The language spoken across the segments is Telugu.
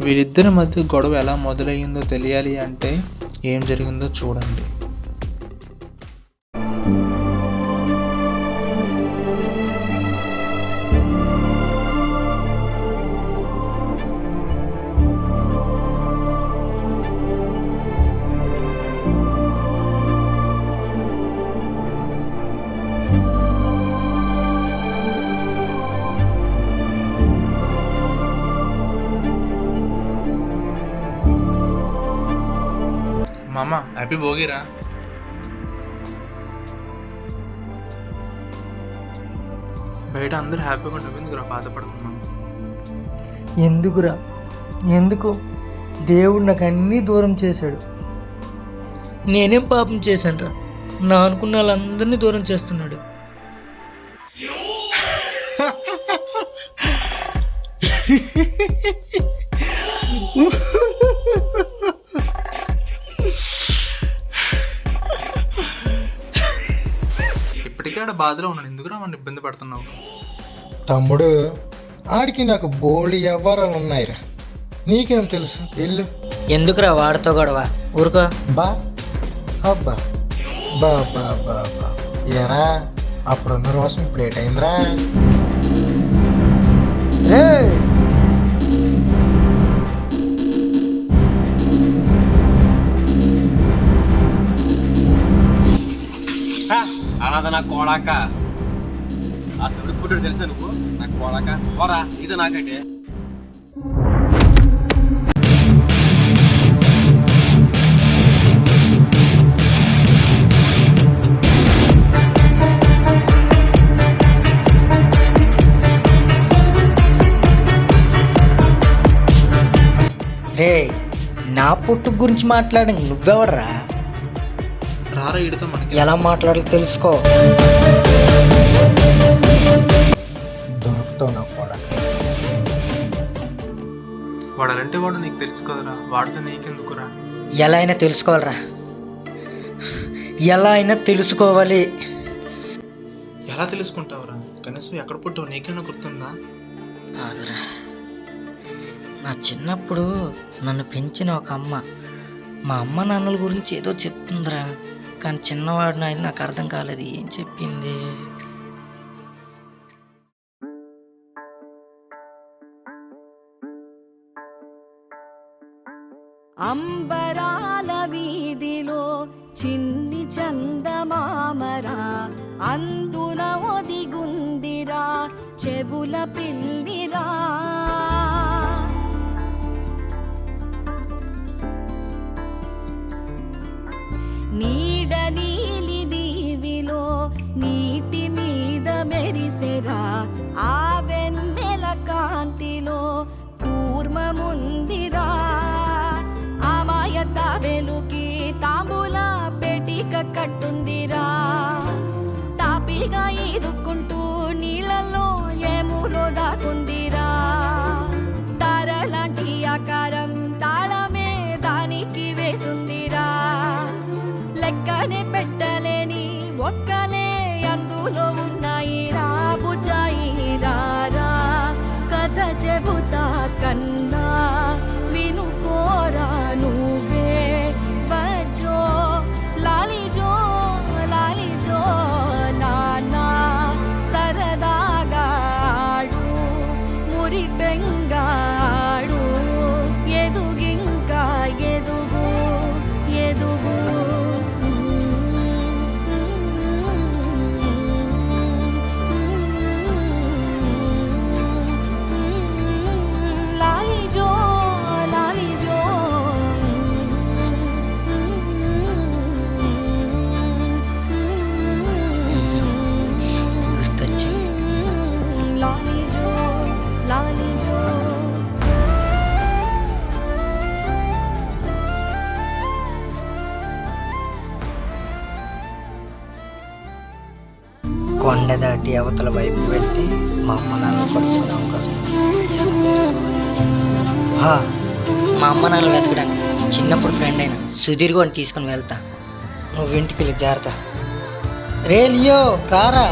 వీరిద్దరి మధ్య గొడవ ఎలా మొదలయ్యిందో తెలియాలి అంటే ఏం జరిగిందో చూడండి. మామ హ్యాపీ భోగిరా. బయట అందరూ హ్యాపీగా ఉండవు, ఎందుకురా బాధపడుతున్నాం? ఎందుకు దేవుడు నాకు అన్నీ దూరం చేశాడు. నేనేం పాపం చేశానురా? నా అనుకున్న వాళ్ళందరినీ దూరం చేస్తున్నాడు. ఇప్పటికే ఆడ బాధలో ఉన్నాను, ఎందుకురా మన ఇబ్బంది పడుతున్నావు? తమ్ముడు, ఆడికి నాకు బోల్డ్ వ్యవహారాలు ఉన్నాయిరా, నీకేం తెలుసు? ఇల్లు ఎందుకురా వాడితో గొడవ? ఊరుకో. బా అబ్బా బా బా బా బా ఏరా, అప్పుడున్న రోజు ఇప్పుడు ఏటైందిరా? అనాథ నా కోడాక, ఆ తొడి పుట్టుడు తెలుసా నువ్వు? నాకు కోడాక పోరా, ఇది నాకంటే. రే, నా పుట్టు గురించి మాట్లాడి నువ్వెవడరా? రారా ఈడితో మనకి ఎలా మాట్లాడాలో తెలుసుకో. దొరుకుతావు నా కోడక. వాడాలంటే వాడు నీకు తెలుసు కదరా, వాడితే నీకెందుకురా? ఎలా అయినా తెలుసుకోవాలరా, ఎలా అయినా తెలుసుకోవాలి. ఎలా తెలుసుకుంటావురా? కనీసం ఎక్కడ పుట్టావు నీకైనా గుర్తుందా? ఆగురా. నా చిన్నప్పుడు నన్ను పెంచిన ఒక అమ్మ మా అమ్మ నాన్నల గురించి ఏదో చెప్తుందిరా, కానీ చిన్నవాడిని ఆయన నాకు అర్థం కాలేదు ఏం చెప్పింది. అంబరాల వీధిలో చిన్ని చందమామరా, అందున ఒదిగుందిరా చెవుల పిల్లిరా. నీడ నీలి దీవిలో నీటి మీద మెరిసెరా, ఆ వెన్నెల కాంతిలో కూర్మముందిరా. అమాయత వెలుకి తాంబూల పెటిక కట్టుందిరా, తాపిగా ఈదుకుంటూ నీళ్ళల్లో ఏములో దాకుందిరా. తారలాంటి ఆకారం తాళమే దానికి వేసుందిరా, లెక్కనే పెట్టలేని ఒక్కలే అందులో ఉన్నాయి రా. బుజ్జాయి రారా, కథ చెబుతా కన్నా వినుకోరా నువ్వే. బజ్జో లాలిజో లాలిజో నానా, సరదాగా ఆడు మురి బెంగాడు, ఎదుగింకా ఎదుగు ఎదుగు. లాలిజో లాలిజో గుర్తొచ్చింది. లాలిజో లాలిజో. కొండ దాటి అవతల వైపు వెళ్తే మా అమ్మ నాన్నలు కలుసుకునే అవకాశం ఉంది. ఎలా తెలుసుకోవాలి? మా అమ్మ నాన్నలు వెతకడానికి చిన్నప్పుడు ఫ్రెండ్ అయిన సుధీర్ అని తీసుకుని వెళ్తా. నువ్వు ఇంటికి వెళ్ళి జాగ్రత్త. రే లియో రారా.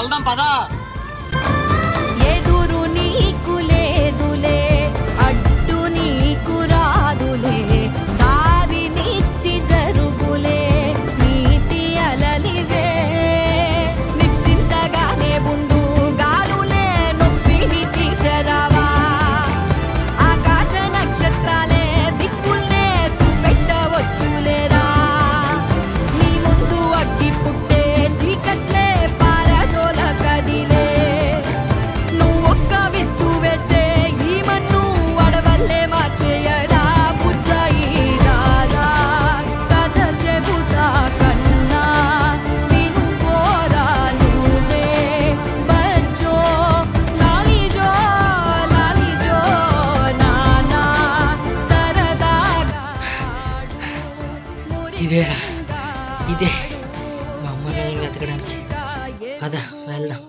వెళ్దాం పదా. ఎదురు నీకు లేదులే, అడ్డు నీకు రాదులే, దారినిచ్చి జరుగులే నీటి అలలివే. నిశ్చింతగానే ఉండు, గాలులే నొప్పిని తీర్చరావా. ఆకాశ నక్షత్రాలే దిక్కుల్నే చూపెట్టవచ్చులేరా. నీ ముందు అగ్గి పుట్టే చీకట్లే పారదోల కదిలే. నువ్వు ఒక్క విత్తు వేస్తే ఈ మన్ను అడవల్లే మార్చేయడా. బుజ్జాయి రారా, కథ చెబుతా కన్నా వినుకోరా నువ్వే. బజ్జో లాలిజో లాలిజో నానా సరదాగా ఇదేరా, ఇదే మా అమ్మ నాన్నని వెతకడానికి. పద వెళ్దాం.